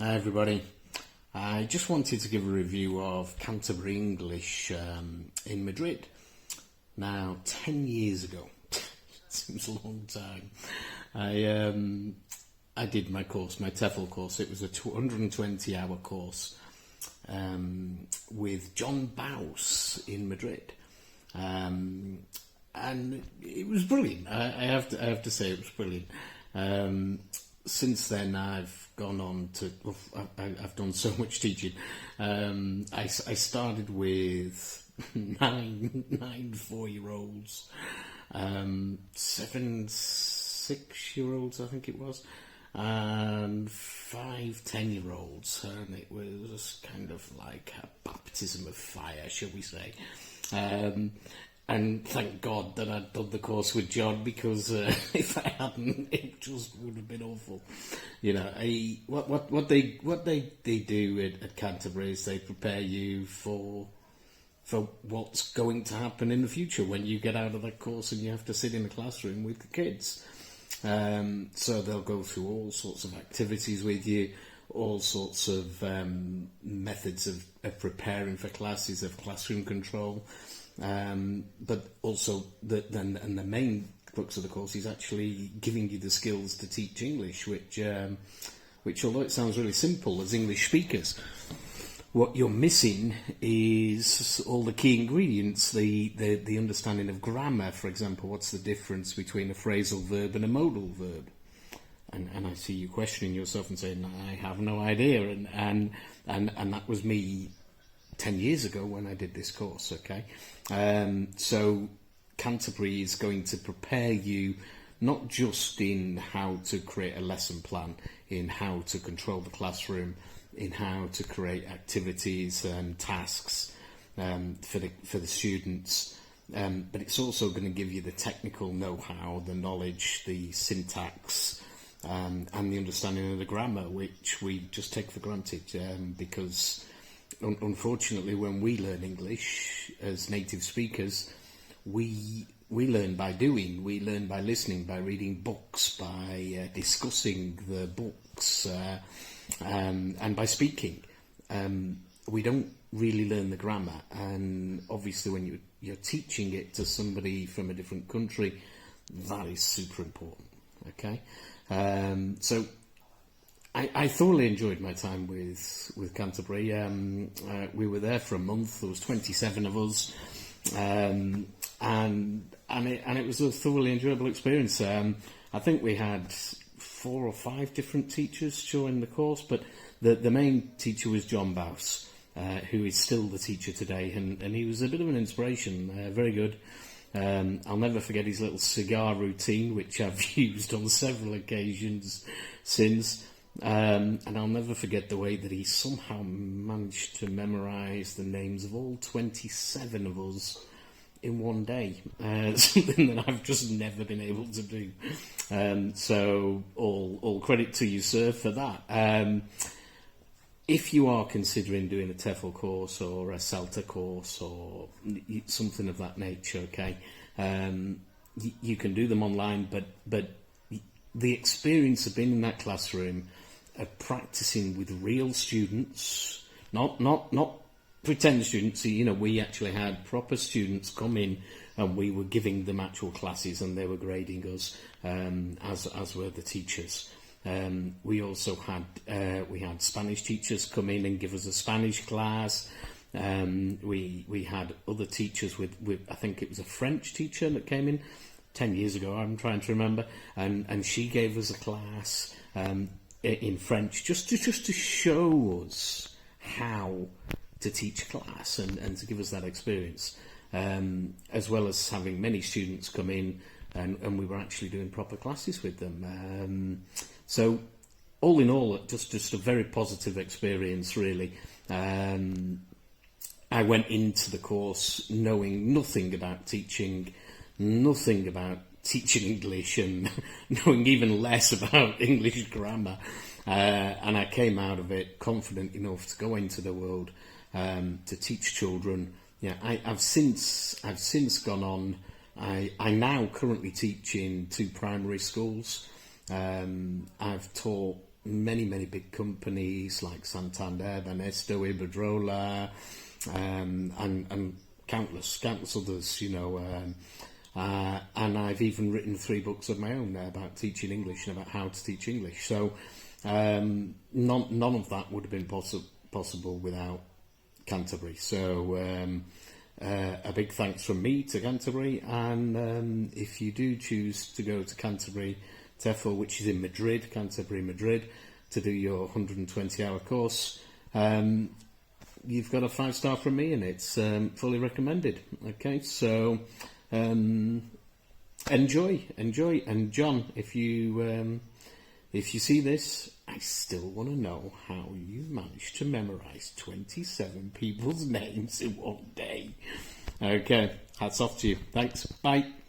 Hi everybody. I just wanted to give a review of Canterbury English in Madrid. Now, 10 years ago, seems a long time, I did my course, my TEFL course. It was a 120-hour course with John Bouse in Madrid. And it was brilliant. I have to say it was brilliant. Since then, I've gone on to. Well, I've done so much teaching. I started with nine 4-year-olds, 7 6-year-olds, I think it was, and 5 10-year-olds, and it was kind of like a baptism of fire, shall we say. And thank God that I'd done the course with John, because if I hadn't, it just would have been awful. You know, what they do at Canterbury is they prepare you for what's going to happen in the future when you get out of that course and you have to sit in a classroom with the kids. So they'll go through all sorts of activities with you, all sorts of methods of preparing for classes, of classroom control. But also, the main crux of the course is actually giving you the skills to teach English, which although it sounds really simple as English speakers, what you're missing is all the key ingredients, the understanding of grammar, for example. What's the difference between a phrasal verb and a modal verb? And I see you questioning yourself and saying, I have no idea, and that was me 10 years ago when I did this course, okay? So Canterbury is going to prepare you not just in how to create a lesson plan, in how to control the classroom, in how to create activities and tasks for the students, but it's also going to give you the technical know-how, the knowledge, the syntax, and the understanding of the grammar, which we just take for granted, because unfortunately, when we learn English as native speakers, we learn by doing. We learn by listening, by reading books, by discussing the books, and by speaking. We don't really learn the grammar, and obviously when you're teaching it to somebody from a different country, that is super important, okay? So I thoroughly enjoyed my time with Canterbury. We were there for a month. There was 27 of us, and it was a thoroughly enjoyable experience. I think we had 4 or 5 different teachers during the course, but the main teacher was John Bouse, who is still the teacher today, and he was a bit of an inspiration. Very good. I'll never forget his little cigar routine, which I've used on several occasions since. And I'll never forget the way that he somehow managed to memorise the names of all 27 of us in one day. Something that I've just never been able to do. So all credit to you, sir, for that. If you are considering doing a TEFL course or a CELTA course or something of that nature, okay, you can do them online, but the experience of being in that classroom, of practicing with real students, not pretend students. You know, we actually had proper students come in, and we were giving them actual classes, and they were grading us, as were the teachers. We also had Spanish teachers come in and give us a Spanish class. We had other teachers with I think it was a French teacher that came in 10 years ago, I'm trying to remember, and she gave us a class in French just to show us how to teach a class and to give us that experience, as well as having many students come in, and we were actually doing proper classes with them. So all in all, just a very positive experience, really. I went into the course knowing nothing about teaching, nothing about teaching English, and knowing even less about English grammar, and I came out of it confident enough to go into the world to teach children. Yeah, I've since gone on. I now currently teach in 2 primary schools. I've taught many big companies like Santander, Banesto, Iberdrola, and countless others, you know. And I've even written 3 books of my own about teaching English and about how to teach English. So none of that would have been possible without Canterbury. So a big thanks from me to Canterbury. And if you do choose to go to Canterbury TEFL, which is in Madrid, Canterbury, Madrid, to do your 120-hour course, you've got a 5-star from me, and it's fully recommended. Okay, so enjoy. And John, if you see this, I still want to know how you managed to memorise 27 people's names in one day. Okay, hats off to you. Thanks. Bye.